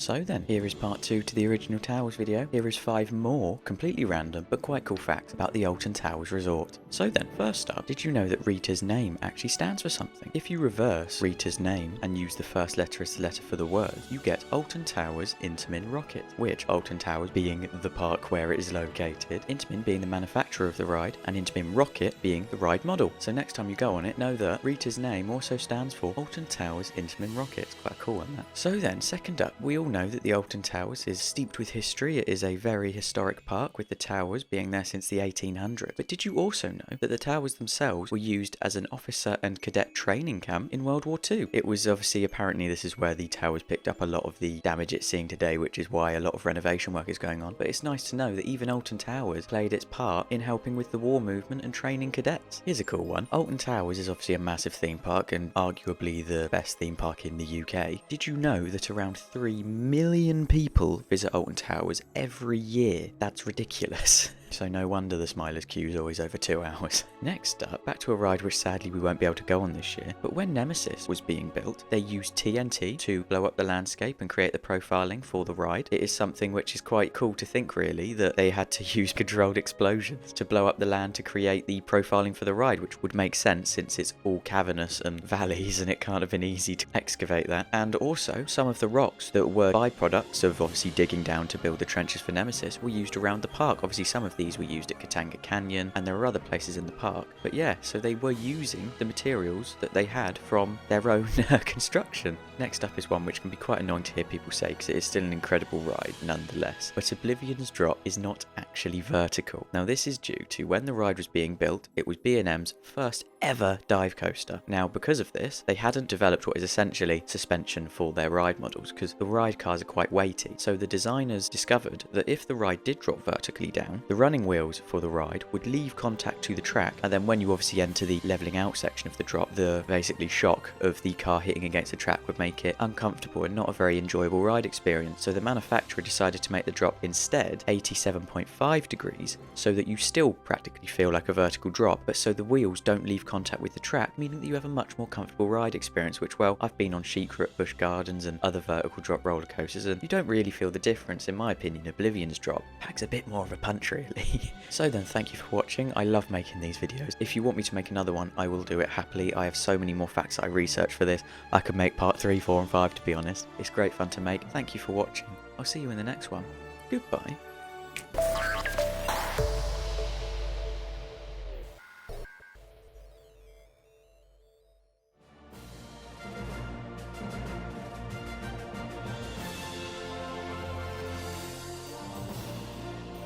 So then, here is part 2 to the original Towers video. Here is 5 more, completely random, but quite cool facts about the Alton Towers resort. So then, first up, did you know that Rita's name actually stands for something? If you reverse Rita's name and use the first letter as the letter for the word, you get Alton Towers Intamin Rocket, which Alton Towers being the park where it is located, Intamin being the manufacturer of the ride, and Intamin Rocket being the ride model. So next time you go on it, know that Rita's name also stands for Alton Towers Intamin Rocket. It's quite cool, isn't that? So then, second up, we all know that the Alton Towers is steeped with history. It is a very historic park, with the towers being there since the 1800s. But did you also know that the towers themselves were used as an officer and cadet training camp in World War II? It was obviously, apparently this is where the towers picked up a lot of the damage it's seeing today, which is why a lot of renovation work is going on. But it's nice to know that even Alton Towers played its part in helping with the war movement and training cadets. Here's a cool one. Alton Towers is obviously a massive theme park and arguably the best theme park in the UK. Did you know that around 3 million people visit Alton Towers every year? That's ridiculous. So no wonder the Smilers queue is always over 2 hours. Next up, back to a ride which sadly we won't be able to go on this year, but when Nemesis was being built, they used TNT to blow up the landscape and create the profiling for the ride. It is something which is quite cool to think, really, that they had to use controlled explosions to blow up the land to create the profiling for the ride, which would make sense since it's all cavernous and valleys and it can't have been easy to excavate that. And also, some of the rocks that were byproducts of obviously digging down to build the trenches for Nemesis were used around the park. Obviously some of these were used at Katanga Canyon, and there are other places in the park. But yeah, so they were using the materials that they had from their own construction. Next up is one which can be quite annoying to hear people say, because it is still an incredible ride nonetheless. But Oblivion's drop is not actually vertical. Now this is due to when the ride was being built, it was B&M's first ever dive coaster. Now because of this, they hadn't developed what is essentially suspension for their ride models, because the ride cars are quite weighty. So the designers discovered that if the ride did drop vertically down, the running wheels for the ride would leave contact to the track, and then when you obviously enter the leveling out section of the drop, the basically shock of the car hitting against the track would make it uncomfortable and not a very enjoyable ride experience. So the manufacturer decided to make the drop instead 87.5 degrees, so that you still practically feel like a vertical drop, but so the wheels don't leave contact with the track, meaning that you have a much more comfortable ride experience, which, well, I've been on Secret, Busch Gardens and other vertical drop roller coasters, and you don't really feel the difference. In my opinion, Oblivion's drop packs a bit more of a punch, really. So then, thank you for watching. I love making these videos. If you want me to make another one, I will do it happily. I have so many more facts that I researched for this. I could make part 3, 4 and 5, to be honest. It's great fun to make. Thank you for watching. I'll see you in the next one. Goodbye.